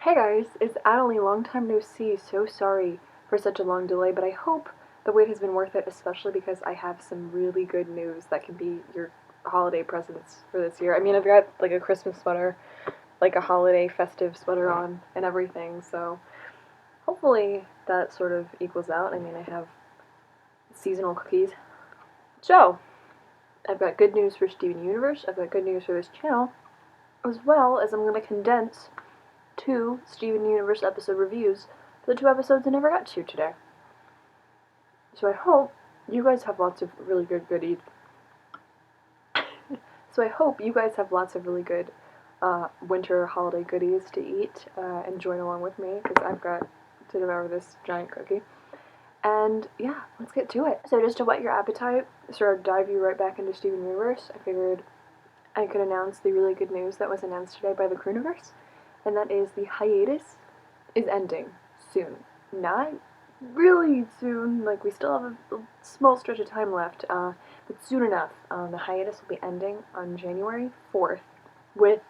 Hey guys, it's Attilee, long time no see. So sorry for such a long delay, but I hope the wait has been worth it, especially because I have some really good news that can be your holiday presents for this year. I mean, I've got like a Christmas sweater, like a holiday festive sweater on, and everything, so hopefully that sort of equals out. I mean, I have seasonal cookies. So, I've got good news for Steven Universe, I've got good news for this channel, as well as I'm going to condense two Steven Universe episode reviews for the two episodes I never got to today. So I hope you guys have lots of really good goodies. Winter holiday goodies to eat and join along with me, because I've got to devour this giant cookie. And yeah, let's get to it. So just to whet your appetite, sort of dive you right back into Steven Universe, I figured I could announce the really good news that was announced today by the Crewniverse, and that is the hiatus is ending soon. Not really soon, like we still have a small stretch of time left, but soon enough. The hiatus will be ending on January 4th with,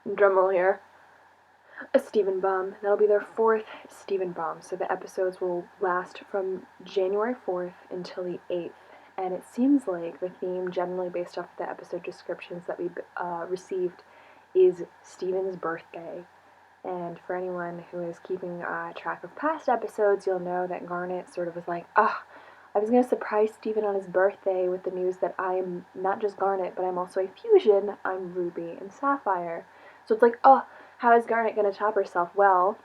drumroll here, a Stevenbomb. That'll be their fourth Stevenbomb, so the episodes will last from January 4th until the 8th. And it seems like the theme, generally based off the episode descriptions that we received, is Steven's birthday. And for anyone who is keeping track of past episodes, you'll know that Garnet sort of was like, I was going to surprise Steven on his birthday with the news that I'm not just Garnet, but I'm also a fusion. I'm Ruby and Sapphire. So it's like, how is Garnet going to top herself? Well,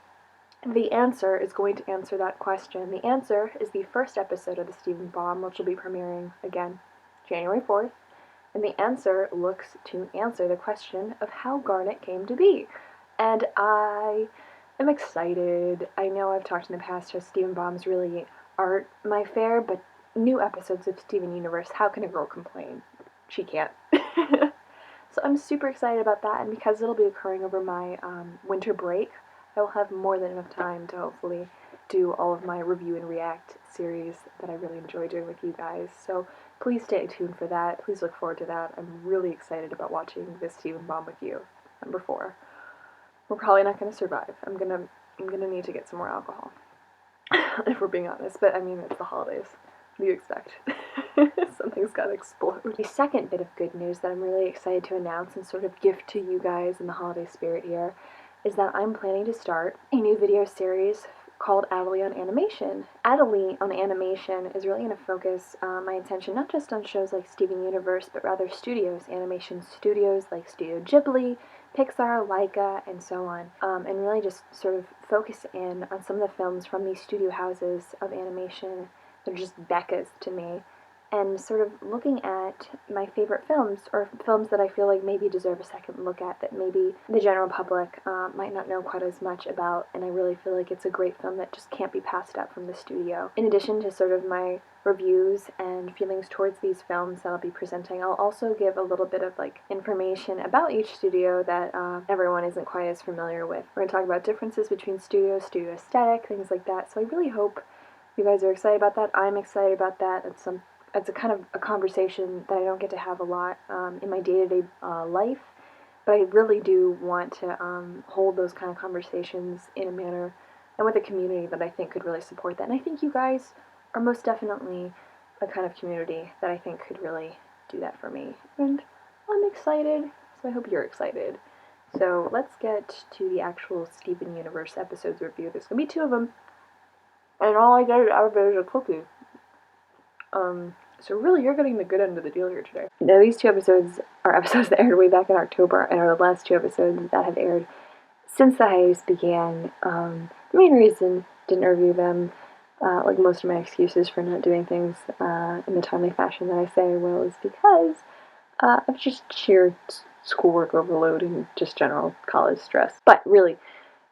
the answer is going to answer that question. The answer is the first episode of the Stevenbomb, which will be premiering, again, January 4th. And the answer looks to answer the question of how Garnet came to be. And I am excited. I know I've talked in the past how Stevenbombs really aren't my fare, but new episodes of Steven Universe, how can a girl complain? She can't. So I'm super excited about that, and because it'll be occurring over my winter break, I will have more than enough time to hopefully do all of my review and react series that I really enjoy doing with you guys. So please stay tuned for that. Please look forward to that. I'm really excited about watching this Stevenbomb with you. Number 4. We're probably not going to survive. I'm gonna need to get some more alcohol, if we're being honest. But I mean, it's the holidays. What do you expect? Something's got to explode. The second bit of good news that I'm really excited to announce and sort of gift to you guys in the holiday spirit here is that I'm planning to start a new video series called Attilee on Animation. Attilee on Animation is really going to focus my attention not just on shows like Steven Universe, but rather animation studios like Studio Ghibli, Pixar, Laika, and so on, and really just sort of focus in on some of the films from these studio houses of animation. They're just Becca's to me, and sort of looking at my favorite films, or films that I feel like maybe deserve a second look at that maybe the general public might not know quite as much about, and I really feel like it's a great film that just can't be passed up from the studio. In addition to sort of my reviews and feelings towards these films that I'll be presenting, I'll also give a little bit of like information about each studio that everyone isn't quite as familiar with. We're going to talk about differences between studio aesthetic, things like that, so I really hope you guys are excited about that. I'm excited about that. It's a kind of a conversation that I don't get to have a lot in my day-to-day life, but I really do want to hold those kind of conversations in a manner and with a community that I think could really support that. And I think you guys are most definitely a kind of community that I think could really do that for me. And I'm excited, so I hope you're excited. So let's get to the actual Steven Universe episodes review. There's going to be 2 of them, and all I get out of it is a cookie. So really, you're getting the good end of the deal here today. Now, these 2 episodes are episodes that aired way back in October, and are the last 2 episodes that have aired since the hiatus began. The main reason I didn't review them, like most of my excuses for not doing things in the timely fashion that I say I will, is because of just sheer schoolwork overload and just general college stress. But really,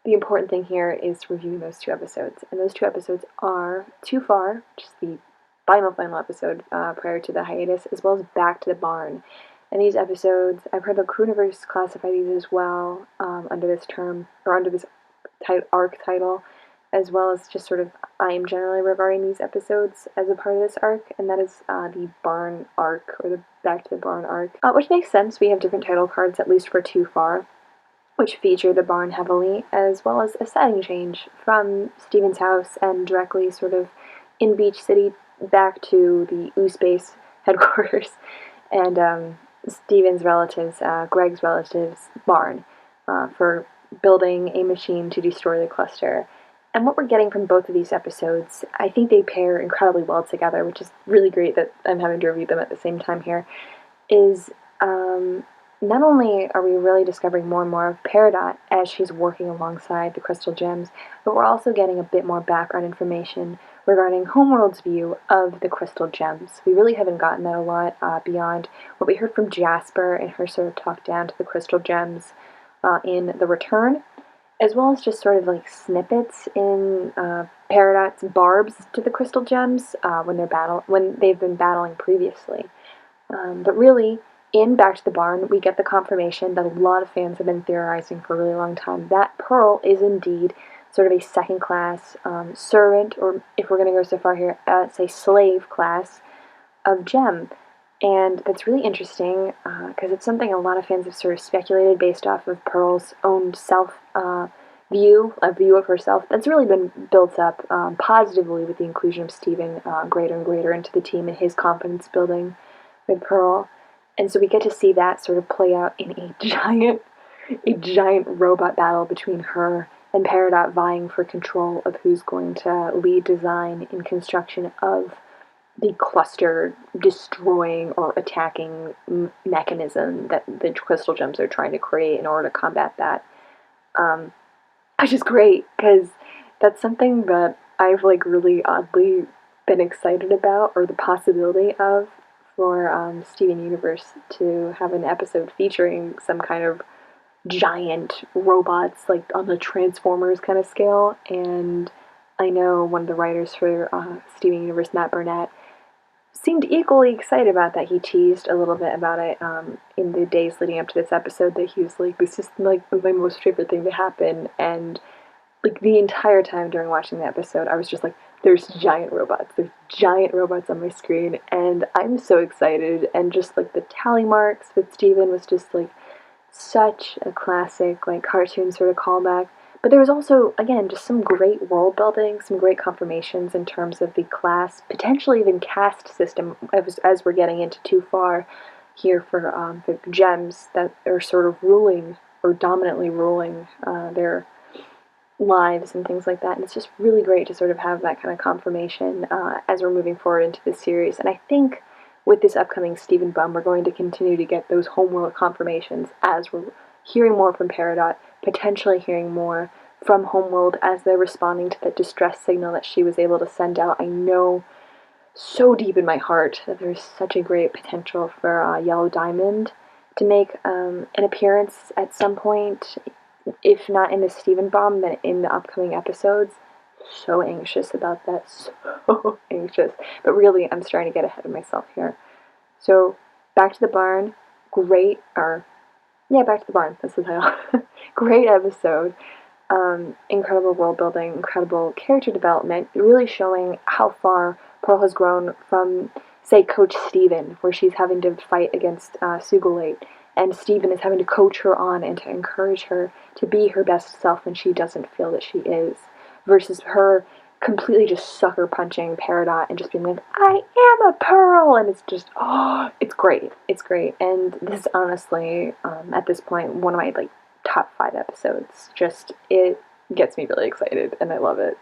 the important thing here is reviewing those 2 episodes, and those 2 episodes are Too Far, which is the final episode prior to the hiatus, as well as Back to the Barn. And these episodes, I've heard the Crewniverse classify these as well under this term, or under this arc title, as well as just sort of I am generally regarding these episodes as a part of this arc, and that is the Barn arc, or the Back to the Barn arc, which makes sense. We have different title cards, at least for Too Far. which feature the barn heavily, as well as a setting change from Steven's house and directly sort of in Beach City back to the Base headquarters and Steven's relatives, Greg's relatives' barn for building a machine to destroy the cluster. And what we're getting from both of these episodes, I think they pair incredibly well together, which is really great that I'm having to review them at the same time here, is not only are we really discovering more and more of Peridot as she's working alongside the crystal gems, but we're also getting a bit more background information regarding Homeworld's view of the crystal gems. We really haven't gotten that a lot beyond what we heard from Jasper and her sort of talk down to the crystal gems in The Return, as well as just sort of like snippets in Peridot's barbs to the crystal gems when they've been battling previously. But really, in Back to the Barn, we get the confirmation that a lot of fans have been theorizing for a really long time, that Pearl is indeed sort of a second-class servant, or if we're going to go so far here, say slave class of gem. And that's really interesting because it's something a lot of fans have sort of speculated based off of Pearl's own view of herself. That's really been built up positively with the inclusion of Steven greater and greater into the team and his confidence building with Pearl. And so we get to see that sort of play out in a giant robot battle between her and Peridot vying for control of who's going to lead design and construction of the cluster destroying or attacking mechanism that the crystal gems are trying to create in order to combat that. Which is great, because that's something that I've like really oddly been excited about, or the possibility of, for Steven Universe to have an episode featuring some kind of giant robots, like on the Transformers kind of scale. And I know one of the writers for Steven Universe, Matt Burnett, seemed equally excited about that. He teased a little bit about it in the days leading up to this episode, that he was like, this is like my most favorite thing to happen. And like the entire time during watching the episode, I was just like, there's giant robots on my screen, and I'm so excited. And just like the tally marks with Steven was just like such a classic like cartoon sort of callback. But there was also, again, just some great world building, some great confirmations in terms of the class, potentially even caste system, as we're getting into too far here for the gems that are sort of ruling, or dominantly ruling their lives and things like that. And it's just really great to sort of have that kind of confirmation as we're moving forward into this series. And I think with this upcoming Stevenbomb, we're going to continue to get those homeworld confirmations as we're hearing more from Peridot, potentially hearing more from Homeworld as they're responding to that distress signal that she was able to send out. I know so deep in my heart that there's such a great potential for Yellow Diamond to make an appearance at some point, if not in the Stevenbomb, then in the upcoming episodes. So anxious about that, so anxious. But really, I'm starting to get ahead of myself here. So, Back to the Barn, Back to the Barn, that's the title. Great episode. Incredible world building, incredible character development, really showing how far Pearl has grown from, say, Coach Steven, where she's having to fight against Sugilate, and Steven is having to coach her on and to encourage her to be her best self when she doesn't feel that she is, versus her completely just sucker punching Peridot and just being like, I am a Pearl, and it's just, it's great, and this is honestly, at this point, one of my, like, top 5 episodes. Just, it gets me really excited, and I love it.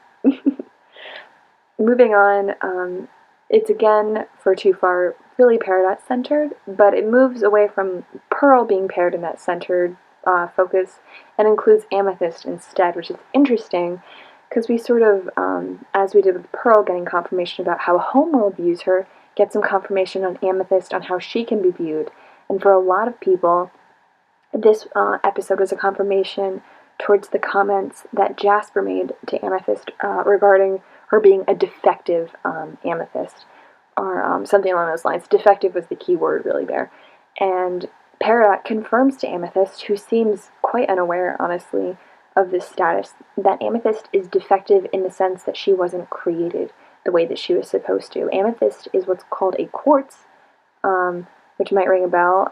Moving on, it's again, for Too Far, really Peridot-centered, but it moves away from Pearl being paired in that centered focus, and includes Amethyst instead, which is interesting, because we sort of, as we did with Pearl, getting confirmation about how Homeworld views her, get some confirmation on Amethyst on how she can be viewed. And for a lot of people, this episode was a confirmation towards the comments that Jasper made to Amethyst regarding her being a defective Amethyst, or something along those lines. Defective was the key word really there. And Peridot confirms to Amethyst, who seems quite unaware, honestly, of this status, that Amethyst is defective in the sense that she wasn't created the way that she was supposed to. Amethyst is what's called a quartz, which might ring a bell.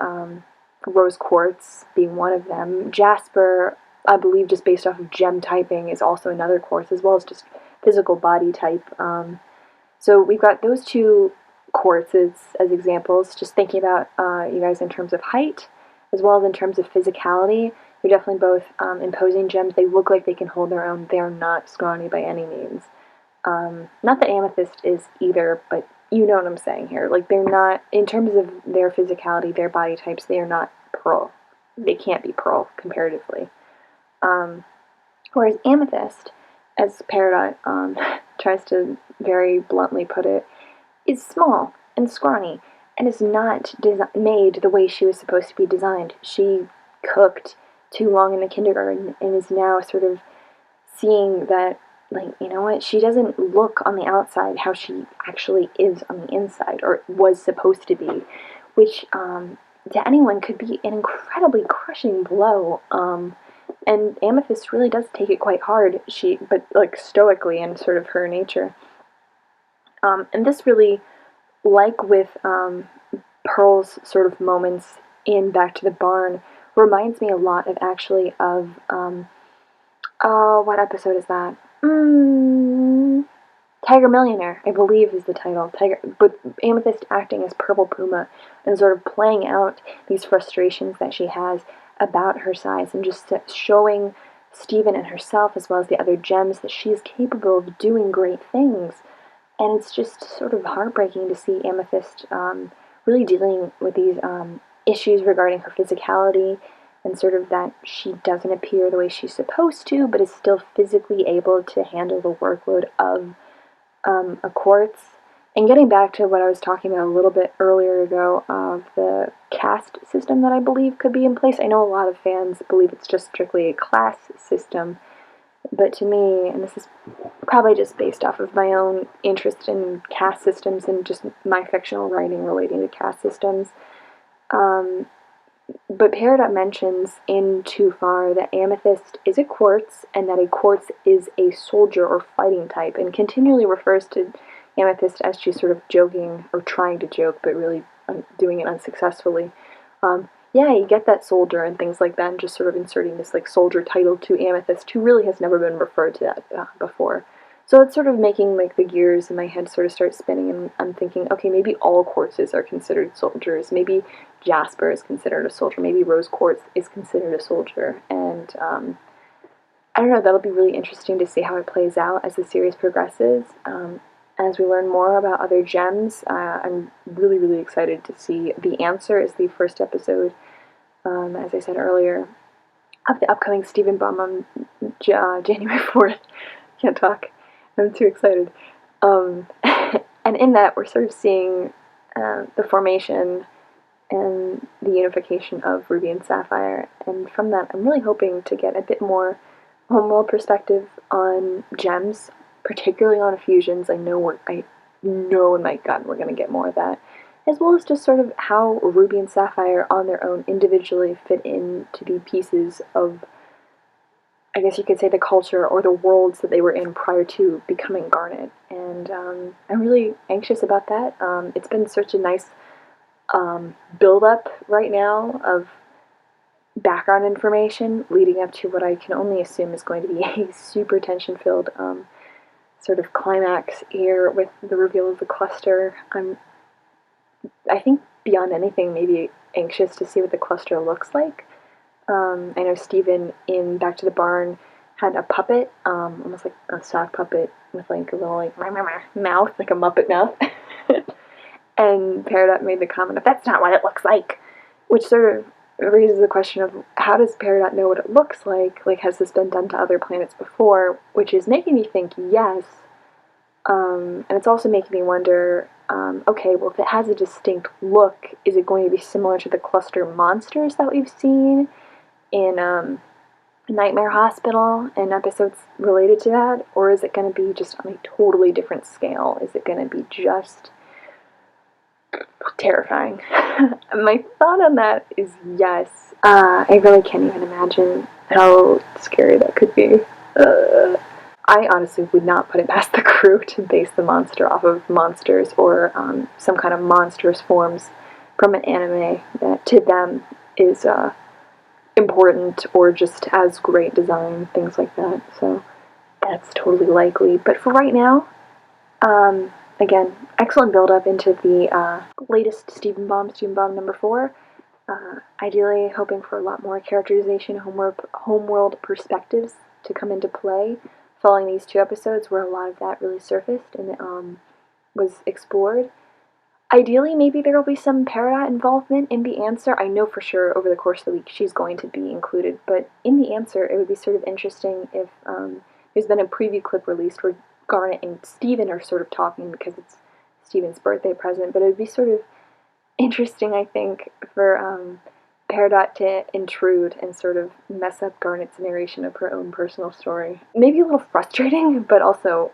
rose quartz being one of them. Jasper, I believe, just based off of gem typing, is also another quartz, as well as just physical body type. So we've got those two quartzes as examples, just thinking about you guys in terms of height, as well as in terms of physicality. They're definitely both imposing gems. They look like they can hold their own. They're not scrawny by any means. Not that amethyst is either, but you know what I'm saying here. Like, they're not, in terms of their physicality, their body types, they are not pearl. They can't be pearl, comparatively. Whereas amethyst, as Peridot tries to very bluntly put it, is small and scrawny, and is not made the way she was supposed to be designed. She cooked too long in the kindergarten and is now sort of seeing that, like, you know what, she doesn't look on the outside how she actually is on the inside, or was supposed to be, which to anyone could be an incredibly crushing blow. And Amethyst really does take it quite hard, but like stoically in sort of her nature. And this really, like with Pearl's sort of moments in Back to the Barn, reminds me a lot of what episode is that? Tiger Millionaire, I believe, is the title. But Amethyst acting as Purple Puma and sort of playing out these frustrations that she has about her size, and just showing Steven and herself, as well as the other gems, that she is capable of doing great things. And it's just sort of heartbreaking to see Amethyst really dealing with these issues regarding her physicality, and sort of that she doesn't appear the way she's supposed to, but is still physically able to handle the workload of a quartz. And getting back to what I was talking about a little bit earlier ago, of the caste system that I believe could be in place. I know a lot of fans believe it's just strictly a class system, but to me, and this is probably just based off of my own interest in caste systems and just my fictional writing relating to caste systems, but Peridot mentions in Too Far that Amethyst is a quartz, and that a quartz is a soldier or fighting type, and continually refers to Amethyst as she's sort of joking, or trying to joke, but really doing it unsuccessfully. Yeah, you get that soldier and things like that, and just sort of inserting this like soldier title to Amethyst, who really has never been referred to that before. So it's sort of making like the gears in my head sort of start spinning, and I'm thinking, okay, maybe all quartzes are considered soldiers. Maybe Jasper is considered a soldier. Maybe Rose Quartz is considered a soldier. And I don't know, that'll be really interesting to see how it plays out as the series progresses. As we learn more about other gems, I'm really, really excited to see. The Answer is the first episode, as I said earlier, of the upcoming Stevenbomb on January 4th. Can't talk. I'm too excited. And in that, we're sort of seeing the formation and the unification of Ruby and Sapphire. And from that, I'm really hoping to get a bit more homeworld perspective on gems, particularly on fusions. I know in my gut we're going to get more of that, as well as just sort of how Ruby and Sapphire on their own individually fit in to be pieces of, I guess you could say, the culture or the worlds that they were in prior to becoming Garnet. And I'm really anxious about that. It's been such a nice build-up right now of background information leading up to what I can only assume is going to be a super tension-filled sort of climax here with the reveal of the cluster. I think beyond anything, maybe anxious to see what the cluster looks like. I know Steven in Back to the Barn had a puppet, almost like a sock puppet with like a little like mouth, like a Muppet mouth. And Peridot made the comment of, that's not what it looks like, which sort of raises the question of, how does Peridot know what it looks like? Like, has this been done to other planets before? Which is making me think yes. And it's also making me wonder, okay, well, if it has a distinct look, is it going to be similar to the cluster monsters that we've seen in Nightmare Hospital and episodes related to that? Or is it going to be just on a totally different scale? Is it going to be just terrifying? My thought on that is yes. I really can't even imagine how scary that could be. I honestly would not put it past the crew to base the monster off of monsters, or some kind of monstrous forms from an anime that to them is important or just as great design, things like that. So that's totally likely. But for right now, again, excellent build-up into the latest Stevenbomb number 4. Ideally hoping for a lot more characterization, homeworld perspectives to come into play following these 2 episodes where a lot of that really surfaced and was explored. Ideally, maybe there will be some Peridot involvement in the answer. I know for sure over the course of the week she's going to be included, but in the answer it would be sort of interesting if there's been a preview clip released where Garnet and Steven are sort of talking because it's Steven's birthday present, but it would be sort of interesting, I think, for Peridot to intrude and sort of mess up Garnet's narration of her own personal story. Maybe a little frustrating, but also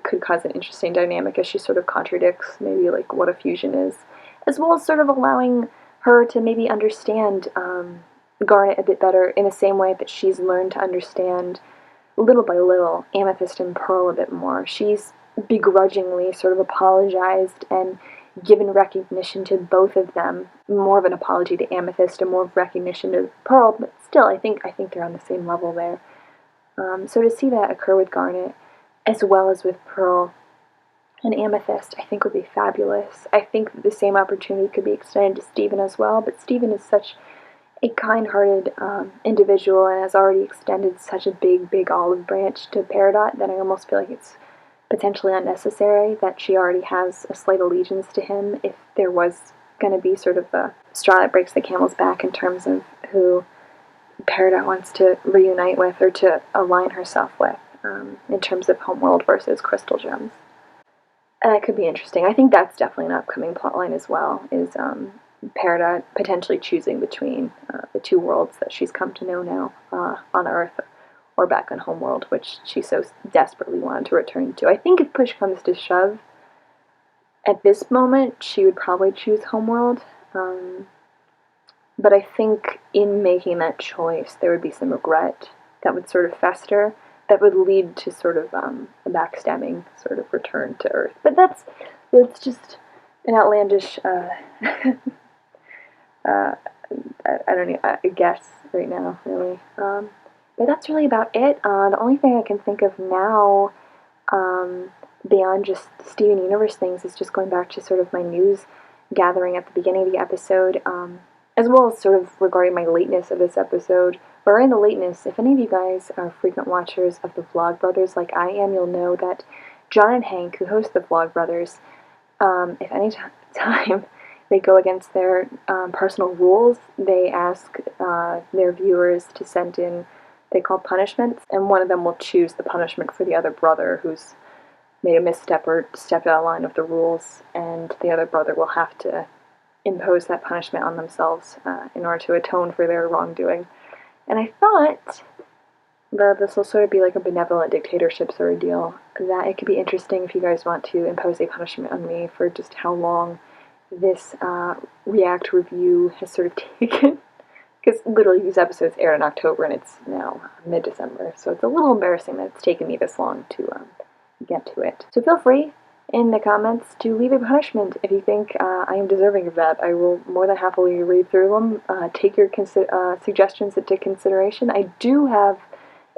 could cause an interesting dynamic as she sort of contradicts maybe like what a fusion is, as well as sort of allowing her to maybe understand Garnet a bit better in the same way that she's learned to understand little by little Amethyst and Pearl a bit more. She's begrudgingly sort of apologized and given recognition to both of them, more of an apology to Amethyst and more of recognition to Pearl, but still I think they're on the same level there. So to see that occur with Garnet as well as with Pearl and Amethyst, I think would be fabulous. I think the same opportunity could be extended to Steven as well, but Steven is such a kind-hearted individual and has already extended such a big olive branch to Peridot that I almost feel like it's potentially unnecessary that she already has a slight allegiance to him if there was going to be sort of a straw that breaks the camel's back in terms of who Peridot wants to reunite with or to align herself with in terms of Homeworld versus Crystal Gems. And that could be interesting. I think that's definitely an upcoming plotline as well, is Peridot potentially choosing between the 2 worlds that she's come to know now on Earth or back on Homeworld, which she so desperately wanted to return to. I think if push comes to shove, at this moment, she would probably choose Homeworld. But I think in making that choice, there would be some regret that would sort of fester, that would lead to sort of a backstabbing sort of return to Earth. But that's just an outlandish, I don't know, I guess right now, really. But that's really about it. The only thing I can think of now, beyond just Steven Universe things, is just going back to sort of my news gathering at the beginning of the episode, as well as sort of regarding my lateness of this episode. Where in the lateness, if any of you guys are frequent watchers of the Vlogbrothers like I am, you'll know that John and Hank, who host the Vlogbrothers, if any time they go against their personal rules, they ask their viewers to send in they call punishments, and one of them will choose the punishment for the other brother who's made a misstep or stepped out of line of the rules, and the other brother will have to impose that punishment on themselves in order to atone for their wrongdoing. And I thought that this will sort of be like a benevolent dictatorship sort of deal, that it could be interesting if you guys want to impose a punishment on me for just how long this React review has sort of taken. Because literally these episodes aired in October and it's now mid-December, so it's a little embarrassing that it's taken me this long to get to it. So feel free in the comments to leave a punishment if you think I am deserving of that. I will more than happily read through them, take your suggestions into consideration. I do have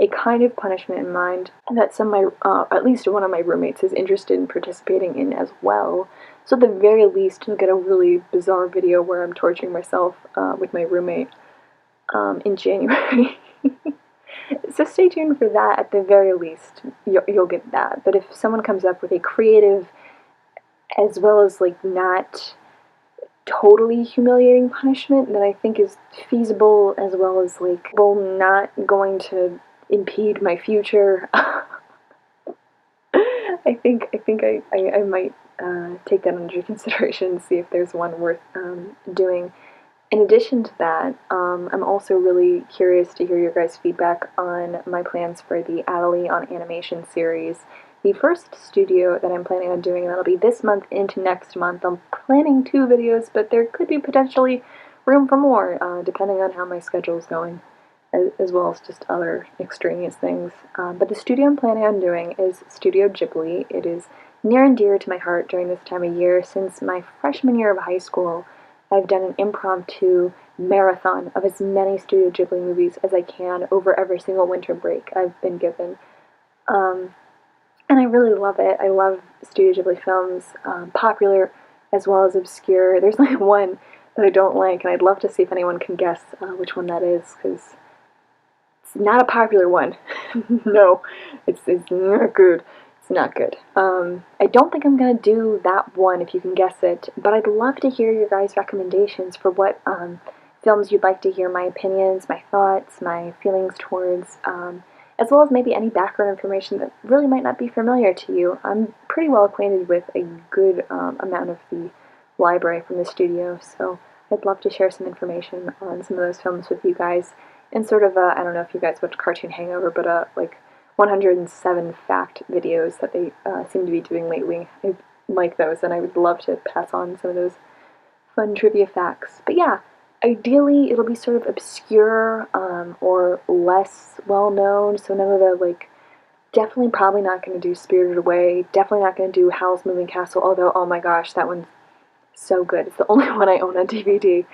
a kind of punishment in mind that some of my, at least one of my roommates is interested in participating in as well. So at the very least, you'll get a really bizarre video where I'm torturing myself with my roommate in January. So stay tuned for that. At the very least, you'll get that. But if someone comes up with a creative, as well as like not totally humiliating punishment that I think is feasible, as well as like not going to impede my future, I think I might take that under consideration and see if there's one worth doing. In addition to that, I'm also really curious to hear your guys' feedback on my plans for the Attilee on Animation series. The first studio that I'm planning on doing, and that'll be this month into next month. I'm planning 2 videos, but there could be potentially room for more, depending on how my schedule is going, as well as just other extraneous things. But the studio I'm planning on doing is Studio Ghibli. It is near and dear to my heart during this time of year, since my freshman year of high school, I've done an impromptu marathon of as many Studio Ghibli movies as I can over every single winter break I've been given. And I really love it. I love Studio Ghibli films, popular as well as obscure. There's like one that I don't like, and I'd love to see if anyone can guess which one that is, because it's not a popular one. No, it's not good. It's not good. I don't think I'm going to do that one, if you can guess it, but I'd love to hear your guys' recommendations for what films you'd like to hear my opinions, my thoughts, my feelings towards, as well as maybe any background information that really might not be familiar to you. I'm pretty well acquainted with a good amount of the library from the studio, so I'd love to share some information on some of those films with you guys, and sort of, I don't know if you guys watch Cartoon Hangover, but like 107 fact videos that they seem to be doing lately. I like those, and I would love to pass on some of those fun trivia facts. But yeah, ideally it'll be sort of obscure or less well-known, so none of the, like, definitely probably not going to do Spirited Away, definitely not going to do Howl's Moving Castle, although, oh my gosh, that one's so good. It's the only one I own on DVD.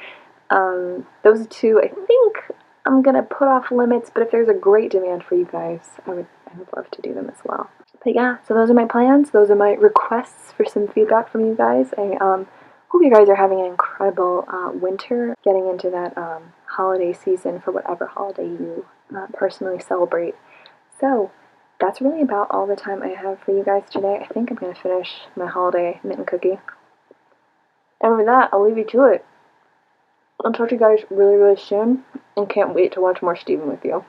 Those two, I think I'm going to put off limits, but if there's a great demand for you guys, I would love to do them as well. But yeah, so those are my plans. Those are my requests for some feedback from you guys. I hope you guys are having an incredible winter, getting into that holiday season for whatever holiday you personally celebrate. So that's really about all the time I have for you guys today. I think I'm going to finish my holiday mitten cookie. And with that, I'll leave you to it. I'll talk to you guys really, really soon, and can't wait to watch more Steven with you.